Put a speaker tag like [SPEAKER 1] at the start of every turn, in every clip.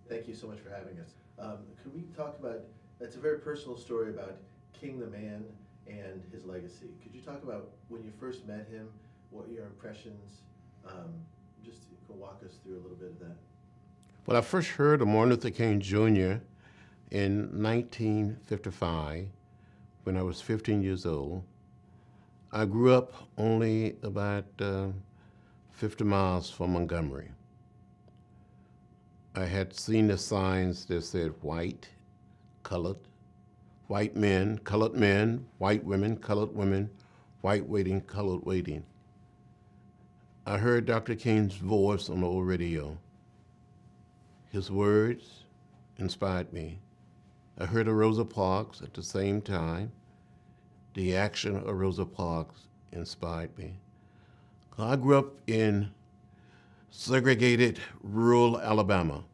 [SPEAKER 1] Thank you so much for having us. Could we talk about, that's a very personal story about King the Man and his legacy. Could you talk about when you first met him, what your impressions, just you can walk us through a little bit of that.
[SPEAKER 2] Well, I first heard of Martin Luther King Jr. in 1955 when I was 15 years old. I grew up only about 50 miles from Montgomery. I had seen the signs that said white, colored, white men, white women, white waiting, colored waiting. I heard Dr. King's voice on the old radio. His words inspired me. I heard of Rosa Parks at the same time. The action of Rosa Parks inspired me. I grew up in segregated rural Alabama,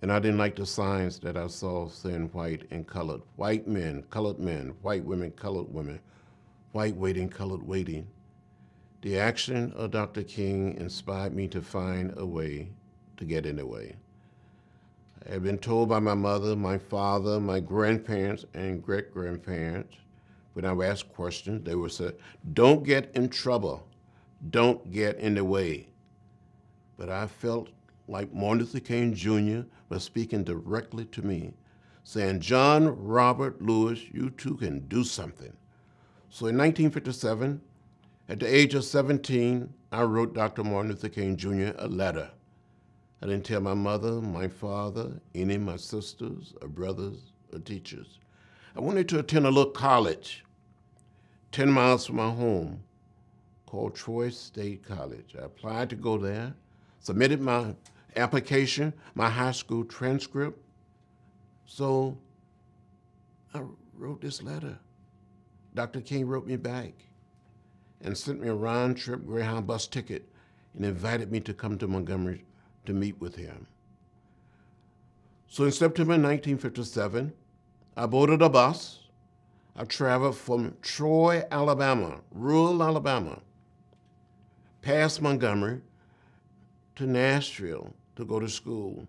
[SPEAKER 2] and I didn't like the signs that I saw saying white and colored. White men, white women, colored women, white waiting, colored waiting. The action of Dr. King inspired me to find a way to get in the way. I had been told by my mother, my father, my grandparents, and great-grandparents, when I would ask questions, they would say, don't get in trouble, don't get in the way. But I felt like Martin Luther King Jr. was speaking directly to me, saying, John Robert Lewis, you too can do something. So in 1957, at the age of 17, I wrote Dr. Martin Luther King Jr. a letter. I didn't tell my mother, my father, any of my sisters or brothers or teachers. I wanted to attend a little college 10 miles from my home called Troy State College. I applied to go there, submitted my application, my high school transcript. So I wrote this letter. Dr. King wrote me back and sent me a round-trip Greyhound bus ticket and invited me to come to Montgomery to meet with him. So in September 1957, I boarded a bus. I traveled from Troy, Alabama, rural Alabama, past Montgomery to Nashville to go to school.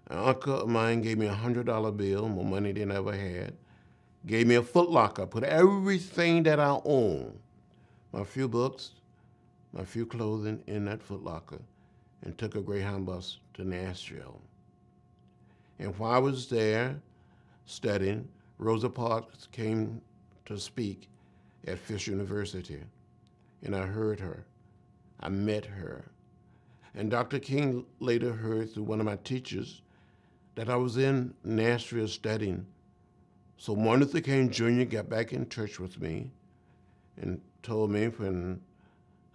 [SPEAKER 2] An uncle of mine gave me a $100 bill, more money than I ever had, gave me a Foot Locker, put everything that I own, my few books, my few clothing in that Foot Locker, and took a Greyhound bus to Nashville. And while I was there studying, Rosa Parks came to speak at Fisk University, and I heard her. I met her. And Dr. King later heard through one of my teachers that I was in Nashville studying. So Martin Luther King Jr. got back in touch with me and told me when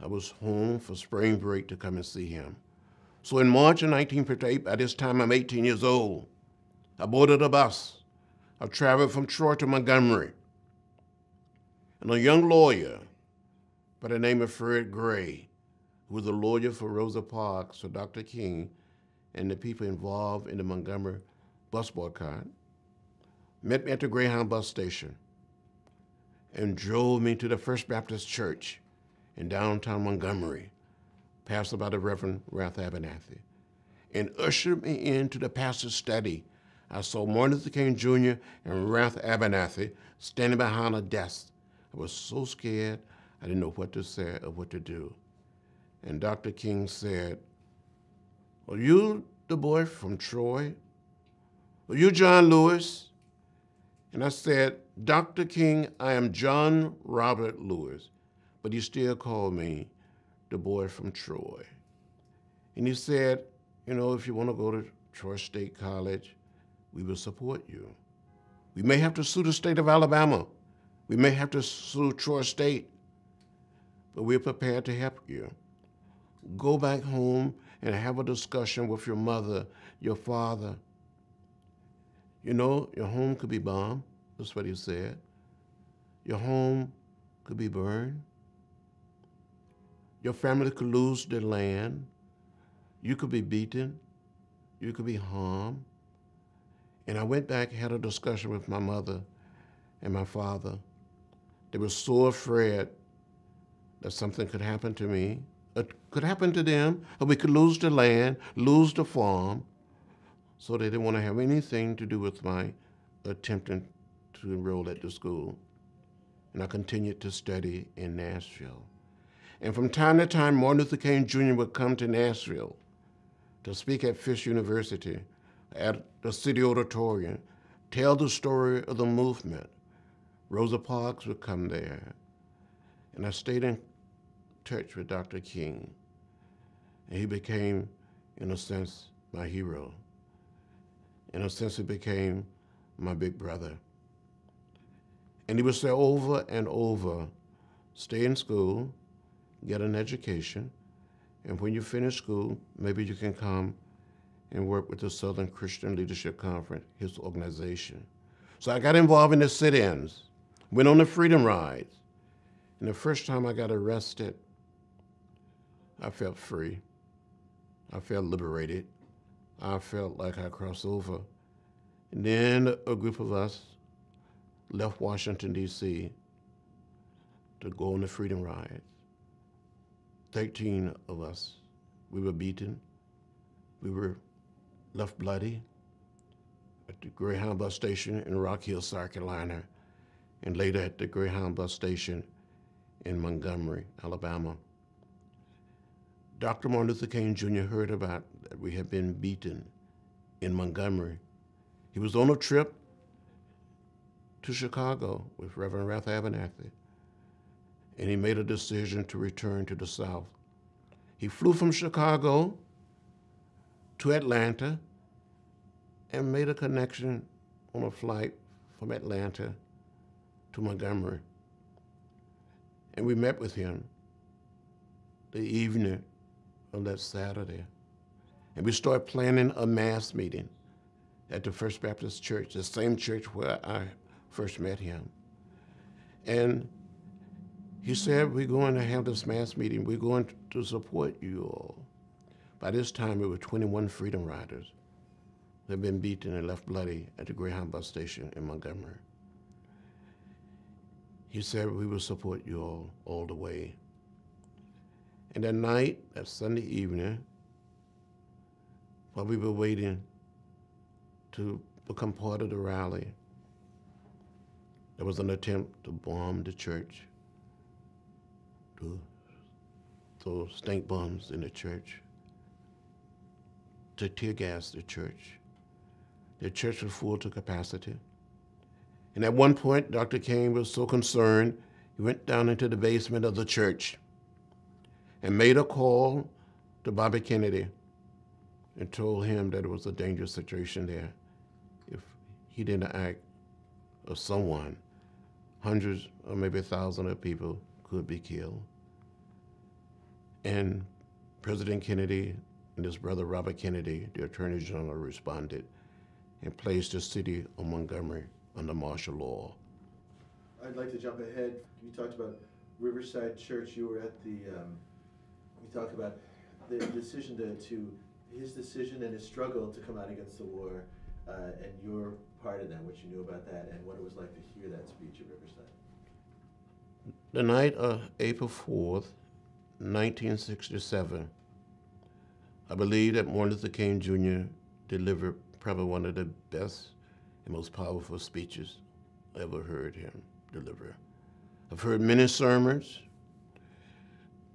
[SPEAKER 2] I was home for spring break to come and see him. So in March of 1958, by this time I'm 18 years old, I boarded a bus. I traveled from Troy to Montgomery. And a young lawyer by the name of Fred Gray, who was a lawyer for Rosa Parks, for Dr. King, and the people involved in the Montgomery bus boycott, met me at the Greyhound bus station and drove me to the First Baptist Church in downtown Montgomery, pastored by the Reverend Ralph Abernathy, and ushered me into the pastor's study. I saw Martin Luther King Jr. and Ralph Abernathy standing behind a desk. I was so scared, I didn't know what to say or what to do. And Dr. King said, are you the boy from Troy? Are you John Lewis? And I said, Dr. King, I am John Robert Lewis, but he still called me the boy from Troy. And he said, you know, if you want to go to Troy State College, we will support you. We may have to sue the state of Alabama. We may have to sue Troy State, but we're prepared to help you. Go back home and have a discussion with your mother, your father. You know, your home could be bombed. That's what he said. Your home could be burned. Your family could lose their land. You could be beaten. You could be harmed. And I went back, had a discussion with my mother and my father. They were so afraid that something could happen to me could happen to them, or we could lose the land, lose the farm. So they didn't want to have anything to do with my attempting to enroll at the school. And I continued to study in Nashville. And from time to time, Martin Luther King Jr. would come to Nashville to speak at Fisk University, at the City Auditorium, tell the story of the movement. Rosa Parks would come there. And I stayed in touch with Dr. King. And he became, in a sense, my hero. In a sense, he became my big brother. And he would say over and over, stay in school, get an education, and when you finish school, maybe you can come and work with the Southern Christian Leadership Conference, his organization. So I got involved in the sit-ins, went on the freedom rides. And the first time I got arrested, I felt free. I felt liberated. I felt like I crossed over. And then a group of us left Washington, D.C. to go on the freedom rides. 13 of us. We were beaten. We were left bloody at the Greyhound bus station in Rock Hill, South Carolina, and later at the Greyhound bus station in Montgomery, Alabama. Dr. Martin Luther King Jr. heard about that we had been beaten in Montgomery. He was on a trip to Chicago with Reverend Ralph Abernathy, and he made a decision to return to the South. He flew from Chicago to Atlanta and made a connection on a flight from Atlanta to Montgomery. And we met with him the evening of that Saturday. And we started planning a mass meeting at the First Baptist Church, the same church where I first met him. And he said, we're going to have this mass meeting. We're going to support you all. By this time, there were 21 Freedom Riders that had been beaten and left bloody at the Greyhound bus station in Montgomery. He said, we will support you all the way. And that night, that Sunday evening, while we were waiting to become part of the rally, there was an attempt to bomb the church, to throw stink bombs in the church, to tear gas the church. The church was full to capacity. And at one point, Dr. King was so concerned, he went down into the basement of the church and made a call to Bobby Kennedy and told him that it was a dangerous situation there. If he didn't act, or someone, hundreds or maybe thousands of people could be killed. And President Kennedy and his brother Robert Kennedy, the Attorney General, responded and placed the city of Montgomery under martial law.
[SPEAKER 1] I'd like to jump ahead. You talked about Riverside Church. You were at the, you talked about the decision his decision and his struggle to come out against the war, and your part in that, what you knew about that, and what it was like to hear that speech at Riverside.
[SPEAKER 2] The night of April 4th, 1967, I believe that Martin Luther King Jr. delivered probably one of the best and most powerful speeches I ever heard him deliver. I've heard many sermons,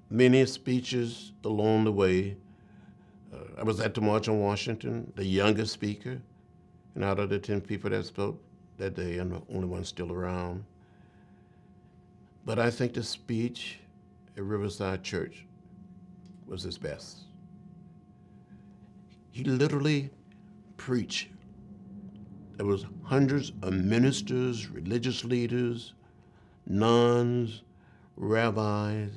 [SPEAKER 2] many speeches along the way. I was at the March on Washington, the youngest speaker, and out of the 10 people that spoke that day, I'm the only one still around. But I think the speech at Riverside Church was his best. He literally preached. There was hundreds of ministers, religious leaders, nuns, rabbis,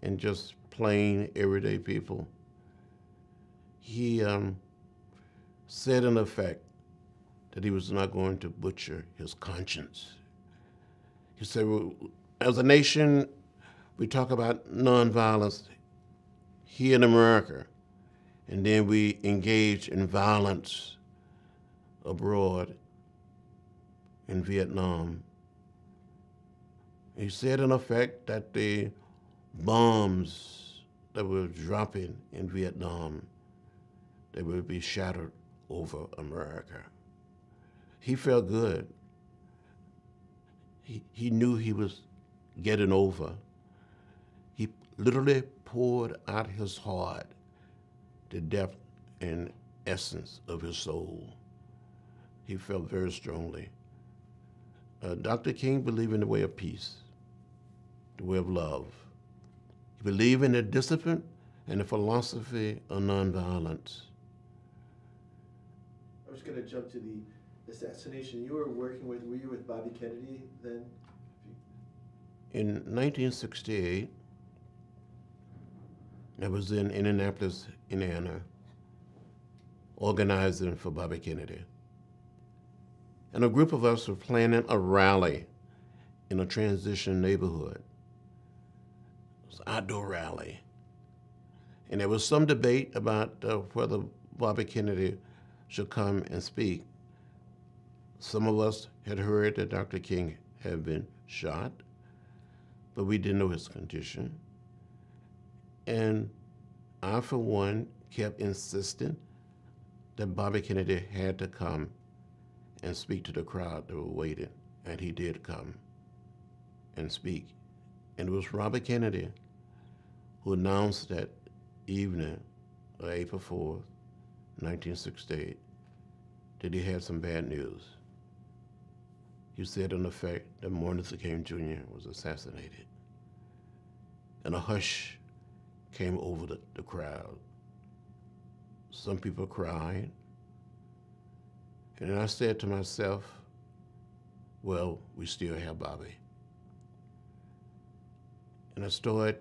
[SPEAKER 2] and just plain everyday people. He said in effect that he was not going to butcher his conscience. He said, well, as a nation, we talk about nonviolence here in America, and then we engage in violence abroad in Vietnam. He said in effect that the bombs, that were dropping in Vietnam, they would be shattered over America. He felt good. He knew he was getting over. He literally poured out his heart, the depth and essence of his soul. He felt very strongly. Dr. King believed in the way of peace, the way of love. He believed in the discipline and the philosophy of nonviolence.
[SPEAKER 1] I was going to jump to the assassination. Were you with Bobby Kennedy then?
[SPEAKER 2] In 1968, I was in Indianapolis, Indiana, organizing for Bobby Kennedy. And a group of us were planning a rally in a transition neighborhood. It was an outdoor rally. And there was some debate about whether Bobby Kennedy should come and speak. Some of us had heard that Dr. King had been shot, but we didn't know his condition. And I, for one, kept insisting that Bobby Kennedy had to come and speak to the crowd that were waiting. And he did come and speak. And it was Robert Kennedy who announced that evening, April 4th, 1968, that he had some bad news. He said, in effect, that Martin Luther King Jr. was assassinated. And a hush came over the crowd. Some people cried. And then I said to myself, well, we still have Bobby. And I started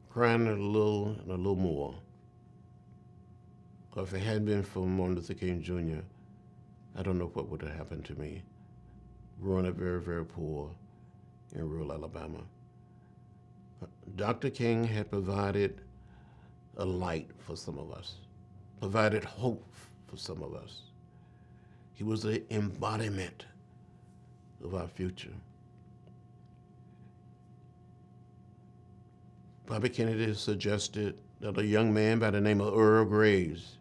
[SPEAKER 2] crying a little more. Because if it hadn't been for Martin Luther King Jr., I don't know what would have happened to me. Growing up very, very poor in rural Alabama. Dr. King had provided a light for some of us, provided hope for some of us. He was the embodiment of our future. Bobby Kennedy suggested that a young man by the name of Earl Graves,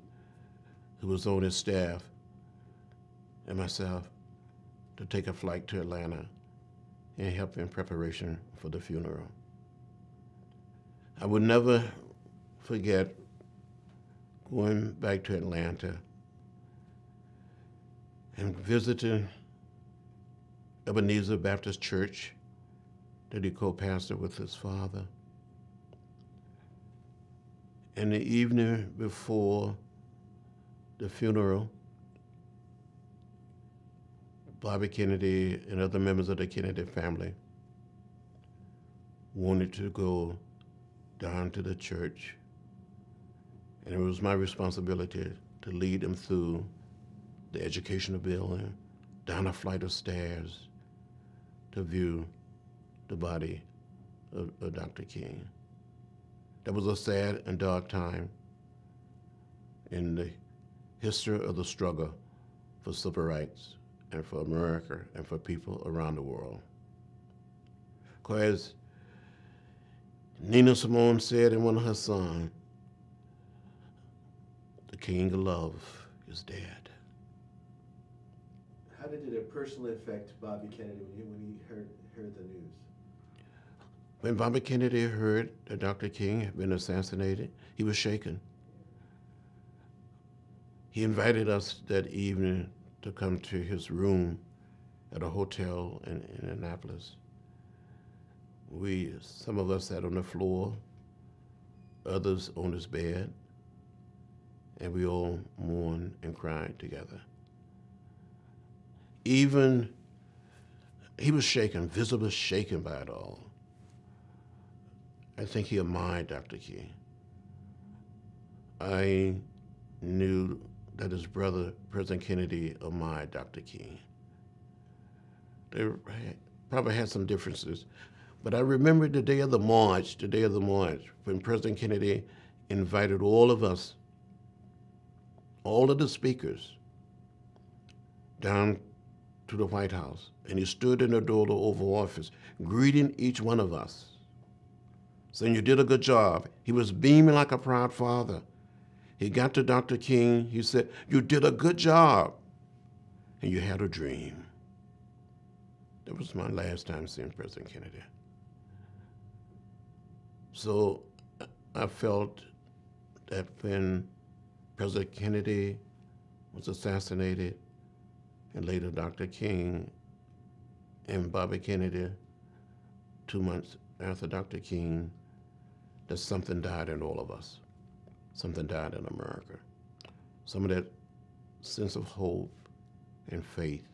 [SPEAKER 2] who was on his staff, and myself, to take a flight to Atlanta and help in preparation for the funeral. I would never forget going back to Atlanta and visiting Ebenezer Baptist Church that he co-pastored with his father. And the evening before the funeral, Bobby Kennedy and other members of the Kennedy family wanted to go down to the church, and it was my responsibility to lead them through the educational building, down a flight of stairs to view the body of Dr. King. That was a sad and dark time in the history of the struggle for civil rights and for America and for people around the world. Because Nina Simone said in one of her songs, "The king of love is dead."
[SPEAKER 1] How did it personally affect Bobby Kennedy when he heard the news?
[SPEAKER 2] When Bobby Kennedy heard that Dr. King had been assassinated, he was shaken. He invited us that evening to come to his room at a hotel in Annapolis. Some of us sat on the floor, others on his bed, and we all mourned and cried together. Even he was shaken, visibly shaken by it all. I think he admired Dr. King. I knew that his brother, President Kennedy, admired Dr. King. They probably had some differences, but I remember the day of the march, when President Kennedy invited all of us, all of the speakers, down to the White House, and he stood in the door of the Oval Office, greeting each one of us, saying, "You did a good job." He was beaming like a proud father. He got to Dr. King. He said, "You did a good job, and you had a dream." That was my last time seeing President Kennedy. So I felt that when President Kennedy was assassinated, and later Dr. King and Bobby Kennedy, 2 months after Dr. King, that something died in all of us. Something died in America. Some of that sense of hope and faith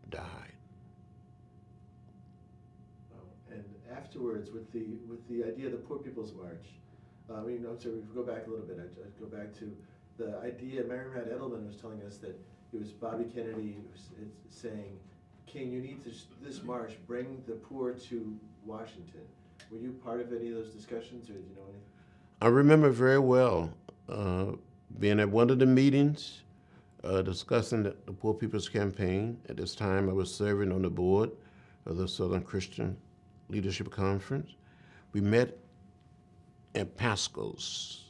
[SPEAKER 2] died.
[SPEAKER 1] And afterwards, with the idea of the Poor People's March, I'm sorry, if we go back a little bit, I'd go back to the idea. Mary Matt Edelman was telling us that it was Bobby Kennedy who was saying, "King, you need to, this march, bring the poor to Washington." Were you part of any of those discussions, or did you know anything?
[SPEAKER 2] I remember very well being at one of the meetings discussing the Poor People's Campaign. At this time, I was serving on the board of the Southern Christian Leadership Conference. We met at Pasco's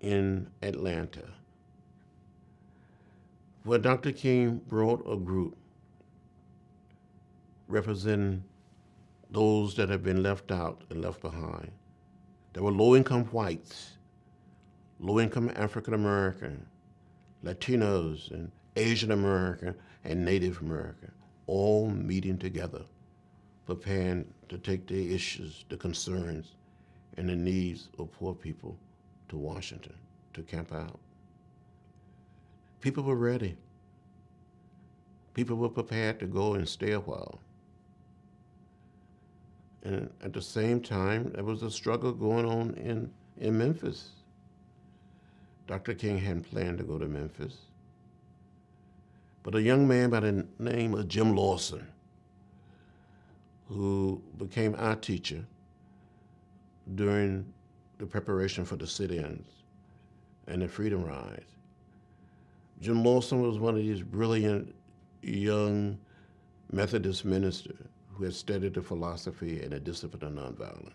[SPEAKER 2] in Atlanta, where Dr. King brought a group representing those that have been left out and left behind. There were low-income whites, low-income African American, Latinos, and Asian American, and Native American, all meeting together, preparing to take their issues, the concerns, and the needs of poor people to Washington to camp out. People were ready. People were prepared to go and stay a while. And at the same time, there was a struggle going on in Memphis. Dr. King hadn't planned to go to Memphis. But a young man by the name of Jim Lawson, who became our teacher during the preparation for the sit-ins and the Freedom Rides. Jim Lawson was one of these brilliant young Methodist ministers who had studied the philosophy and the discipline of nonviolence.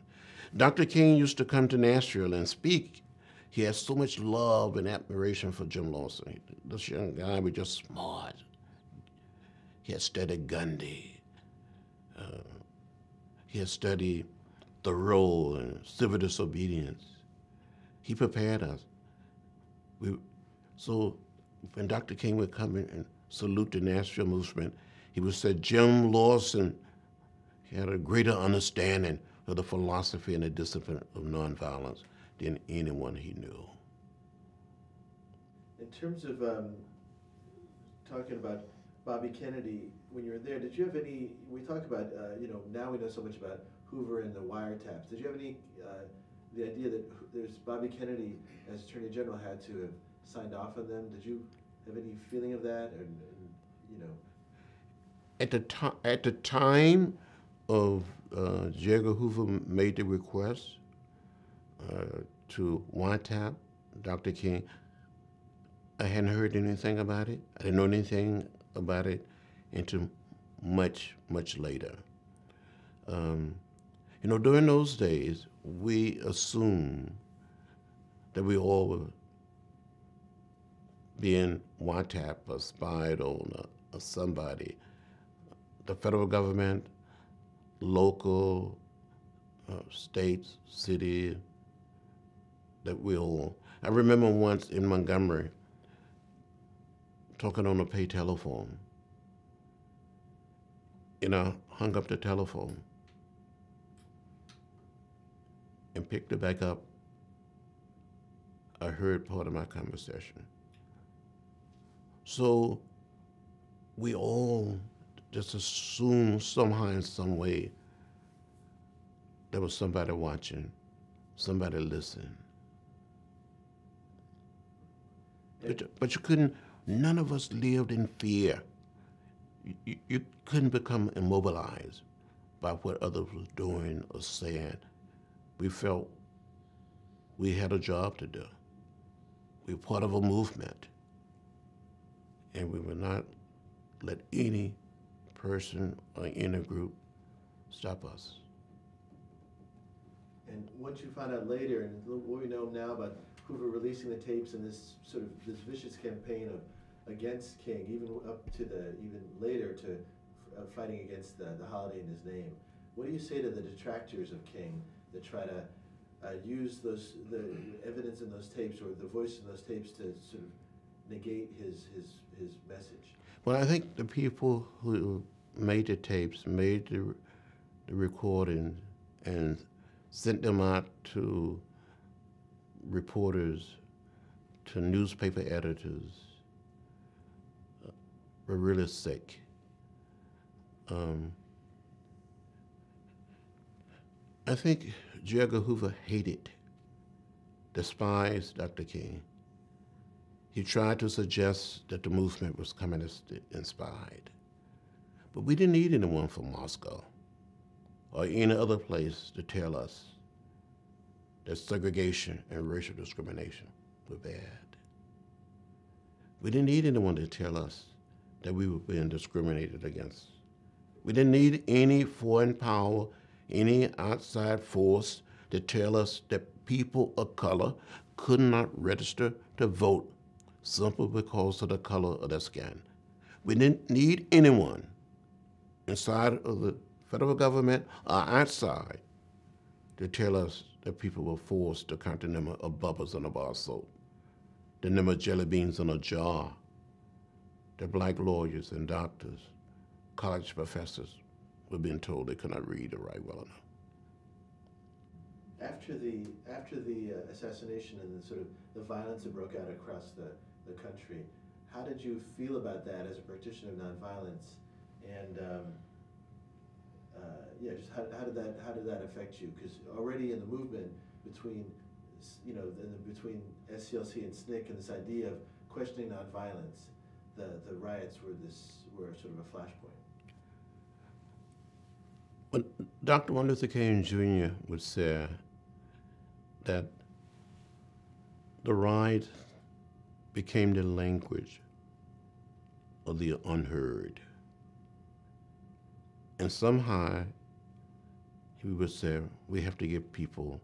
[SPEAKER 2] Dr. King used to come to Nashville and speak. He had so much love and admiration for Jim Lawson. This young guy was just smart. He had studied Gandhi. He had studied Thoreau and civil disobedience. He prepared us. So when Dr. King would come in and salute the Nashville movement, he would say, "Jim Lawson, he had a greater understanding of the philosophy and the discipline of nonviolence than anyone he knew."
[SPEAKER 1] In terms of talking about Bobby Kennedy, when you were there, did you have any, we talk about, now we know so much about Hoover and the wiretaps. Did you have any, the idea that there's Bobby Kennedy as Attorney General had to have signed off on them? Did you have any feeling of that?
[SPEAKER 2] At the time of J. Edgar Hoover made the request to wiretap Dr. King, I hadn't heard anything about it. I didn't know anything about it until much, much later. During those days, we assumed that we all were being wiretapped or spied on or somebody. The federal government, local, states, city, that we all. I remember once in Montgomery talking on a pay telephone. Hung up the telephone and picked it back up. I heard part of my conversation. So we all just assumed somehow in some way there was somebody watching, somebody listening. But you couldn't, none of us lived in fear. You couldn't become immobilized by what others was doing or saying. We felt we had a job to do. We were part of a movement. And we would not let any person or any group stop us.
[SPEAKER 1] And once you found out later, and what we know now about Hoover releasing the tapes and this sort of this vicious campaign of against King, even up to even later to fighting against the holiday in his name. What do you say to the detractors of King that try to use the evidence in those tapes or the voice in those tapes to sort of negate his message?
[SPEAKER 2] Well, I think the people who made the tapes, made the recording, and sent them out to reporters, to newspaper editors, were really sick. I think J. Edgar Hoover hated, despised Dr. King. He tried to suggest that the movement was communist-inspired. But we didn't need anyone from Moscow or any other place to tell us that segregation and racial discrimination were bad. We didn't need anyone to tell us that we were being discriminated against. We didn't need any foreign power, any outside force to tell us that people of color could not register to vote simply because of the color of their skin. We didn't need anyone inside of the federal government or outside to tell us that people were forced to count the number of bubbles in a bar of soap, the number of jelly beans in a jar, that black lawyers and doctors, college professors were being told they could not read or write well enough.
[SPEAKER 1] After the assassination and the sort of the violence that broke out across the country, how did you feel about that as a practitioner of nonviolence? And just how did that affect you? Because already in the movement between between SCLC and SNCC and this idea of questioning nonviolence, the riots were sort of a flashpoint.
[SPEAKER 2] Well, Dr. Martin Luther King Jr. would say that the riots became the language of the unheard. And somehow, he would say, we have to give people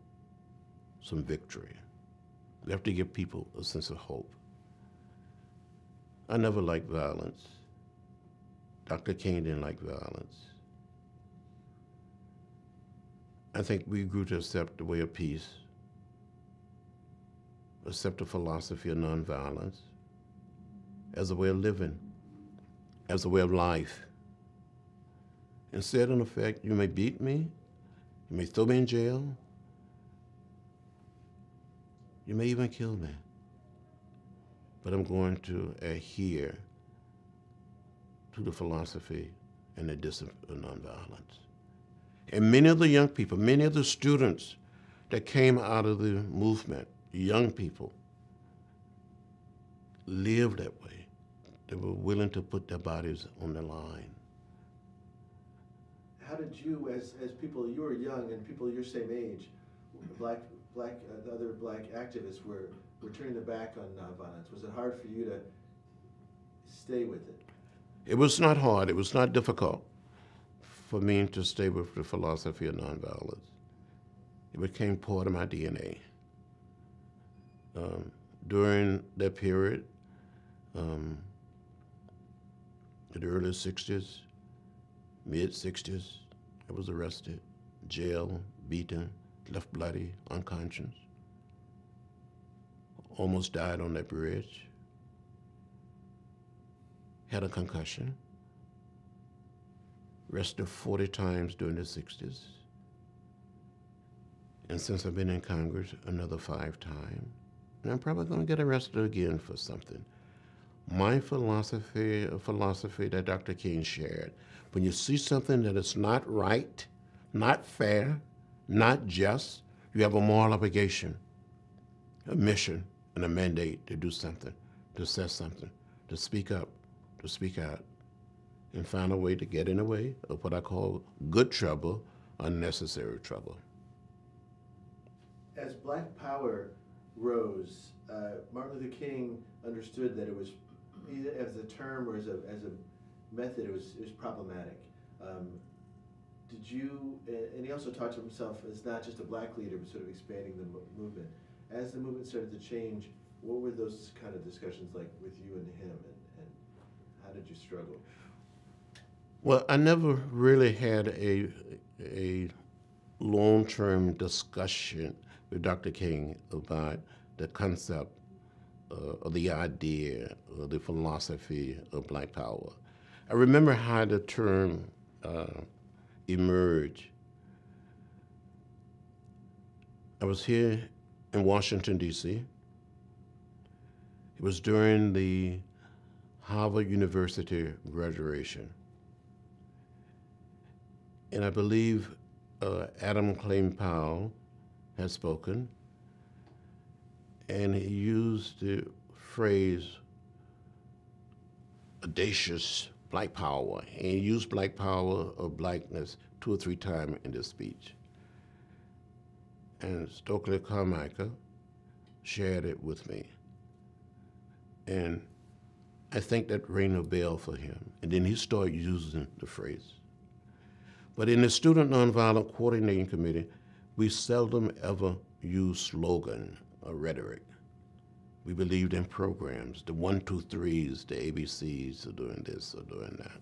[SPEAKER 2] some victory. We have to give people a sense of hope. I never liked violence. Dr. King didn't like violence. I think we grew to accept the way of peace, accept the philosophy of nonviolence as a way of living, as a way of life. And said, in effect, you may beat me, you may throw me in jail, you may even kill me, but I'm going to adhere to the philosophy and the discipline of nonviolence. And many of the young people, many of the students that came out of the movement, young people, lived that way. They were willing to put their bodies on the line.
[SPEAKER 1] How did you, as people, you were young and people your same age, other black activists were turning their back on nonviolence. Was it hard for you to stay with it?
[SPEAKER 2] It was not hard. It was not difficult for me to stay with the philosophy of nonviolence. It became part of my DNA. During that period, in the early 60s, mid-60s, I was arrested, jailed, beaten, left bloody, unconscious. Almost died on that bridge. Had a concussion. Arrested 40 times during the 60s. And since I've been in Congress, another 5 times. And I'm probably going to get arrested again for something. My philosophy, a philosophy that Dr. King shared, when you see something that is not right, not fair, not just, you have a moral obligation, a mission, and a mandate to do something, to say something, to speak up, to speak out, and find a way to get in the way of what I call good trouble, unnecessary trouble.
[SPEAKER 1] As Black Power rose, Martin Luther King understood that it was, either as a term or as a method, it was problematic. did you, and he also talked of himself as not just a black leader, but sort of expanding the movement. As the movement started to change, what were those kind of discussions like with you and him, and how did you struggle?
[SPEAKER 2] Well, I never really had a long-term discussion with Dr. King about the concept or the idea or the philosophy of Black Power. I remember how the term emerged. I was here in Washington, D.C. It was during the Harvard University graduation. And I believe Adam Clayton Powell had spoken, and he used the phrase audacious Black Power, and he used Black Power or blackness 2 or 3 times in this speech. And Stokely Carmichael shared it with me. And I think that rang a bell for him. And then he started using the phrase. But in the Student Nonviolent Coordinating Committee, we seldom ever use slogan or rhetoric. We believed in programs, the 1, 2, 3s, the ABCs of doing this or doing that.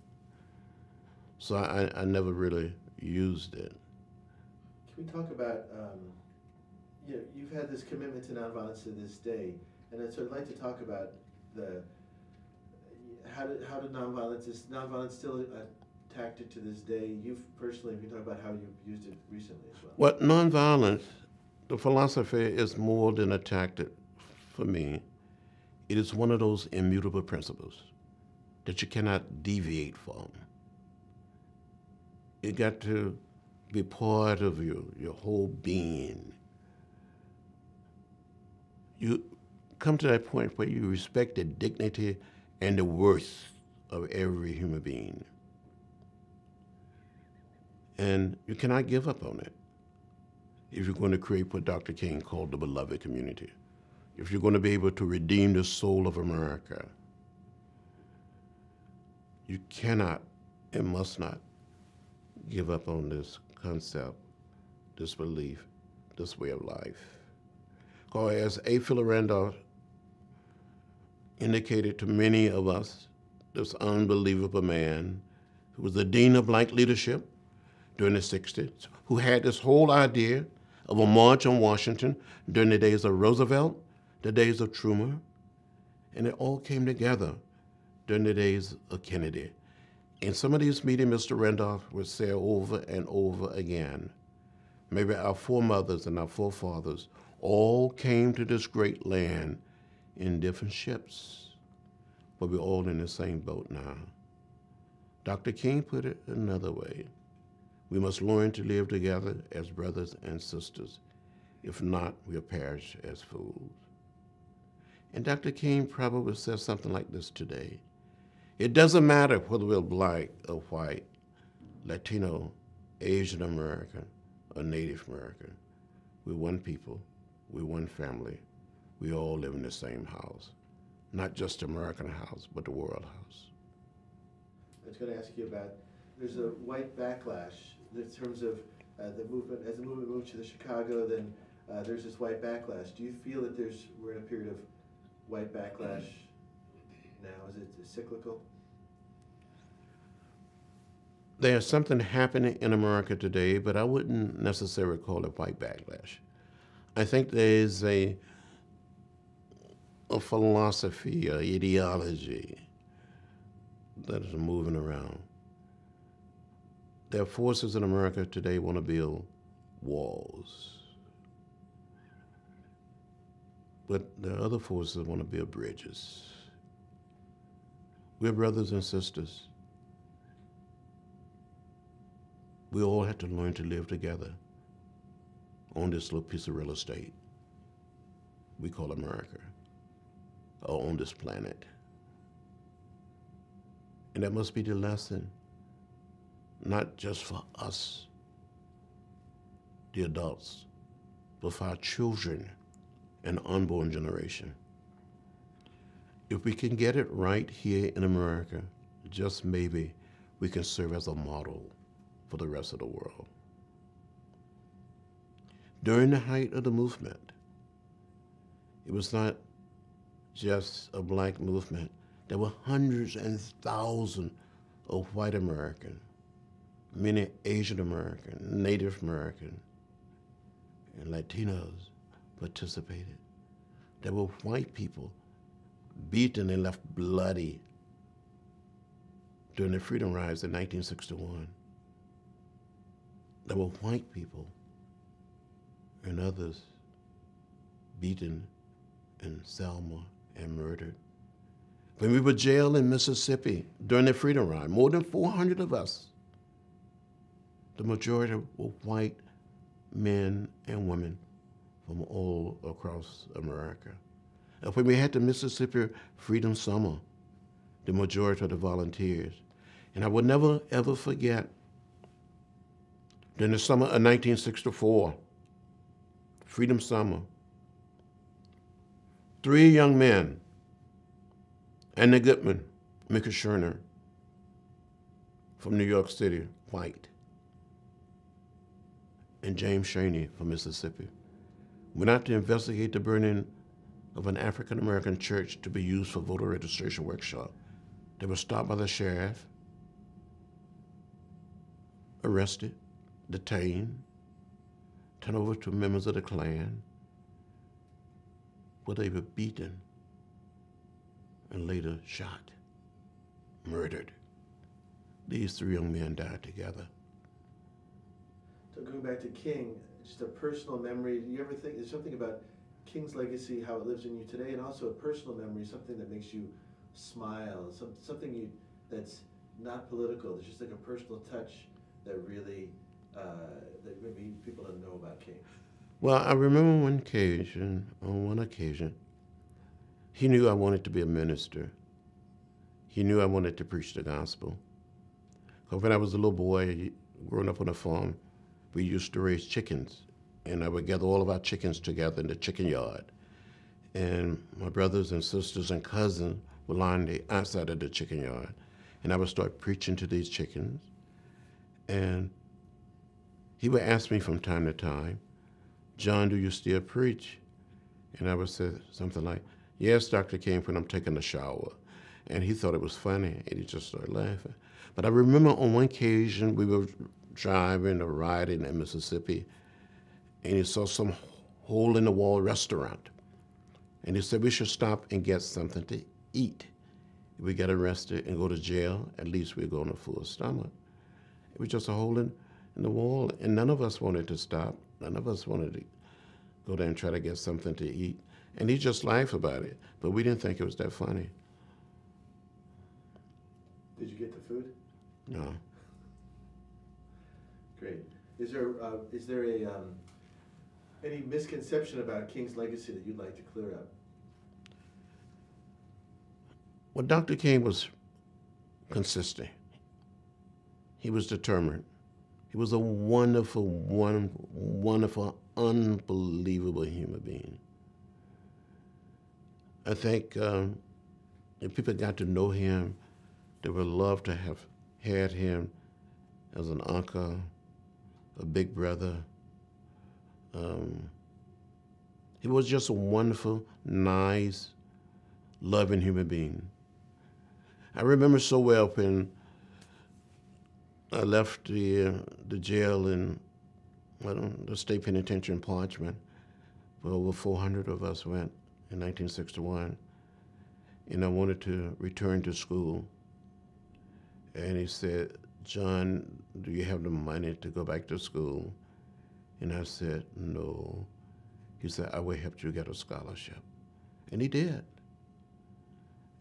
[SPEAKER 2] So I never really used it.
[SPEAKER 1] Can we talk about, you've had this commitment to nonviolence to this day, and I'd sort of like to talk about how did nonviolence, is nonviolence still a tactic to this day? You've personally, we can talk about how you've used it recently as well.
[SPEAKER 2] Well, nonviolence, the philosophy is more than a tactic for me. It is one of those immutable principles that you cannot deviate from. It got to be part of your whole being. You come to that point where you respect the dignity and the worth of every human being. And you cannot give up on it if you're going to create what Dr. King called the beloved community. If you're going to be able to redeem the soul of America, you cannot and must not give up on this concept, this belief, this way of life. Because as A. Philip Randolph indicated to many of us, this unbelievable man who was the dean of black leadership during the 60s, who had this whole idea of a march on Washington during the days of Roosevelt, the days of Truman, and it all came together during the days of Kennedy. In some of these meetings, Mr. Randolph would say over and over again, maybe our foremothers and our forefathers all came to this great land in different ships, but we're all in the same boat now. Dr. King put it another way. We must learn to live together as brothers and sisters. If not, we'll perish as fools. And Dr. King probably says something like this today. It doesn't matter whether we're black or white, Latino, Asian American, or Native American. We're one people, we're one family. We all live in the same house. Not just the American house, but the world house.
[SPEAKER 1] I was going to ask you about, there's a white backlash in terms of the movement. As the movement moved to the Chicago, then there's this white backlash. Do you feel that we're in a period of white backlash now? Is it cyclical?
[SPEAKER 2] There's something happening in America today, but I wouldn't necessarily call it white backlash. I think there's a philosophy, an ideology that is moving around. There are forces in America today want to build walls. But there are other forces that want to build bridges. We're brothers and sisters. We all have to learn to live together on this little piece of real estate we call America, or on this planet. And that must be the lesson, not just for us, the adults, but for our children and unborn generation. If we can get it right here in America, just maybe we can serve as a model for the rest of the world. During the height of the movement, it was not just a black movement. There were hundreds and thousands of white American, many Asian American, Native American, and Latinos participated. There were white people beaten and left bloody during the Freedom Rides in 1961. There were white people and others beaten in Selma and murdered. When we were jailed in Mississippi during the Freedom Ride, more than 400 of us, the majority were white men and women from all across America. And when we had the Mississippi Freedom Summer, the majority of the volunteers, and I will never, ever forget, during the summer of 1964, Freedom Summer, 3 young men, Anna Goodman, Micah Scherner, from New York City, white, and James Shaney from Mississippi, went out to investigate the burning of an African-American church to be used for voter registration workshop. They were stopped by the sheriff, arrested, detained, turned over to members of the Klan, where they were beaten and later shot, murdered. These 3 young men died together.
[SPEAKER 1] So going back to King, just a personal memory, do you ever think there's something about King's legacy, how it lives in you today, and also a personal memory, something that makes you smile, something that's not political, it's just like a personal touch that really, that maybe people don't know about King?
[SPEAKER 2] Well, I remember on one occasion, he knew I wanted to be a minister. He knew I wanted to preach the gospel. Because when I was a little boy, growing up on a farm, we used to raise chickens. And I would gather all of our chickens together in the chicken yard. And my brothers and sisters and cousins would line the outside of the chicken yard. And I would start preaching to these chickens. And he would ask me from time to time, "John, do you still preach?" And I would say something like, "Yes, Dr. King, when I'm taking a shower." And he thought it was funny, and he just started laughing. But I remember on one occasion, we were driving or riding in Mississippi, and he saw some hole-in-the-wall restaurant. And he said, "We should stop and get something to eat. If we get arrested and go to jail, at least we're going to full stomach." It was just a hole in the wall, and none of us wanted to stop. None of us wanted to go there and try to get something to eat. And he just laughed about it, but we didn't think it was that funny.
[SPEAKER 1] Did you get the food?
[SPEAKER 2] No.
[SPEAKER 1] Great. Is there any misconception about King's legacy that you'd like to clear up?
[SPEAKER 2] Well, Dr. King was consistent. He was determined. He was a wonderful, wonderful, unbelievable human being. I think if people got to know him, they would love to have had him as an uncle, a big brother. He was just a wonderful, nice, loving human being. I remember so well when I left the jail in the state penitentiary in Parchment, where over 400 of us went in 1961, and I wanted to return to school. And he said, "John, do you have the money to go back to school?" And I said, "No." He said, "I will help you get a scholarship." And he did.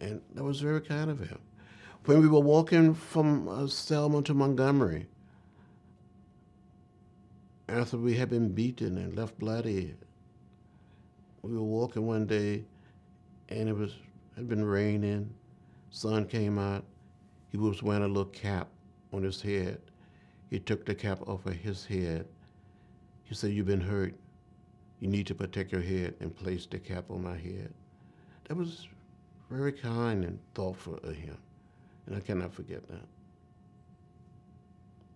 [SPEAKER 2] And that was very kind of him. When we were walking from Selma to Montgomery, after we had been beaten and left bloody, we were walking one day, and it had been raining, sun came out. He was wearing a little cap on his head. He took the cap off of his head. He said, "You've been hurt. You need to protect your head," and placed the cap on my head. That was very kind and thoughtful of him, and I cannot forget that.